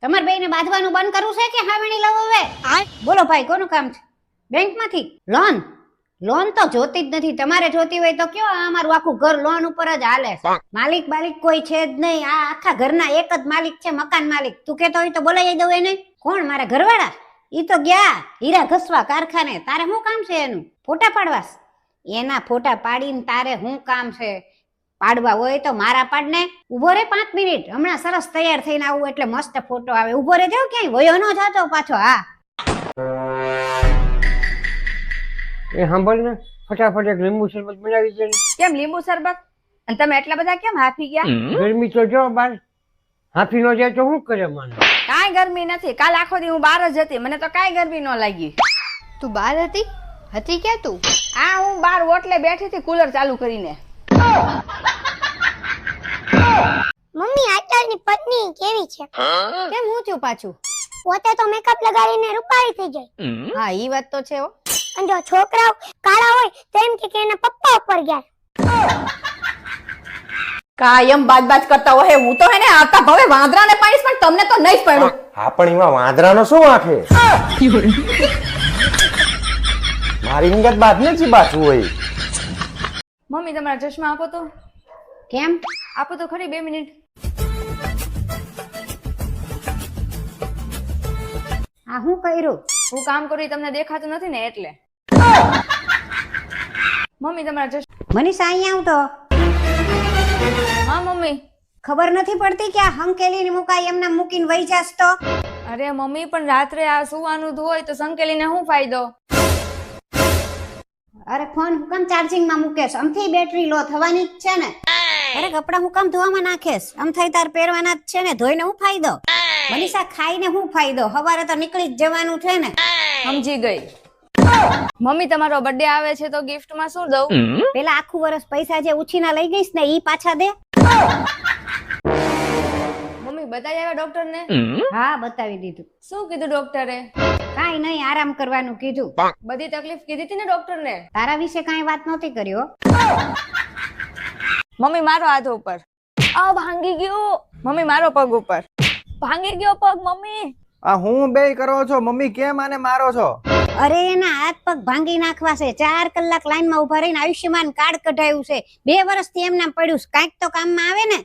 તમારે બેયને બાંધવાનું બંધ કરવું છે કે હાવણી લવ હવે? બોલો ભાઈ, કોનું કામ છે? બેંકમાંથી લોન? લોન તો જોતી જ નથી. તમારે જોતી હોય તો કયો, અમારું આખું ઘર લોન ઉપર જ હાલે છે. માલિક બાલિક કોઈ છે જ નહીં. આ આખા ઘરના એક જ માલિક છે, મકાન માલિક. તું કેતો હોય તો બોલાવી દઉં એને. કોણ? મારા ઘરવાળા? ઈ તો ગયા હીરા ઘસવા કારખાને. તારે શું કામ છે એનું? ફોટા પાડવાસ? એના ફોટા પાડીને તારે શું કામ છે? પાડવા હોય તો મારા પાડને. ઉભો રે 5 મિનિટ, હમણાં સરસ તૈયાર થઈને આવું એટલે મસ્ત ફોટો આવે. ઉભો રે, જાવ ક્યાંય વયો ન જાતો પાછો. હા એ સાંભળ ને, ફટાફટ એક લીંબુ શરબત બનાવી દે. કેમ લીંબુ શરબત? અને તમે એટલા બધા કેમ હાફી ગયા? ગરમી તો જો બાર, હાફી નો જાય તો શું કરે મને? કાંઈ ગરમી નથી. કાલ આખો દી હું બહાર જ હતી, મને તો કાંઈ ગરમી ન લાગી. તું બહાર હતી? હતી ક્યાં તું? આ હું બહાર ઓટલે બેઠી હતી કુલર ચાલુ કરીને. મમ્મી આજકાલની પત્ની કેવી છે? કેમ હું છું પાછું? પોતે તો મેકઅપ લગાડીને રૂપાળી થઈ જાય. હા ઈ વાત તો છે હો. અને જો છોકરાઓ કાળા હોય તો એમ કે એના પપ્પા ઉપર ગયા. કાયમ બાજ કરતા હોય. હું તો હે ને આવતા ભવે વાંદરાને પાડીશ, પણ તમને તો નહીં જ પડ્યું. હા પણ એમાં વાંદરાનો શું આંખે? મારી નિગત બાદ નથી બાજુ હોય. મમ્મી તમારા ચશ્મા આપો તો. કેમ? આપો તો ખરી 2 મિનિટ. આ હું કર્યું? હું કામ કરું ઈ તમને દેખાતું નથી ને એટલે. મમ્મી તમારા ચશ્મા. મનીષા અહીંયા આવતો. હા મમ્મી. ખબર નથી પડતી કે આ હંકેલીને મુકાઈ એમને મૂકીને વહી જાસ તો? અરે મમ્મી, પણ રાત્રે આ સુવાનું હોય તો સંકેલીને શું ફાયદો? અરે ફોન હું કામ ચાર્જિંગ માં મૂકેશ? આમથી બેટરી લો થવાની જ છે ને. અરે કપડા હું કામ ધોવામાં નાખેશ? આમ થઈ તાર પહેરવાના જ છે ને, ધોઈને હું ફાયદો? મનીષા ખાઈને હું ફાયદો? હવારે તો નીકળી જ જવાનું છે ને. સમજી ગઈ. મમ્મી તમારો બર્થડે આવે છે તો ગિફ્ટ માં શું દઉં? પેલા આખું વર્ષ પૈસા જે ઉછીના લઈ ગઈશ ને ઈ પાછા દે. મમ્મી બતાવી આવ્યા ડોક્ટર ને? હા બતાવી દીધું. શું કીધું ડોક્ટરે? કાઈ નહીં, આરામ કરવાનું કીધું. બધી તકલીફ કીધી હતી ને ડોક્ટર ને? તારા વિશે કાઈ વાત નહોતી કરી હો. મમ્મી મારો હાથ ઉપર. આ ભાંગી ગયો. મમ્મી મારો પગ ઉપર. ભાંગી ગયો પગ મમ્મી. આ હું બે કરો છો મમ્મી? કેમ આને મારો છો? અરે એના હાથ પગ ભાંગી નાખવા છે. 4 કલાક લાઈન માં ઉભા રહીને આયુષ્યમાન કાર્ડ કઢાયું છે. 2 વર્ષથી એમ નામ પડ્યું. કાંઈક તો કામમાં આવે ને.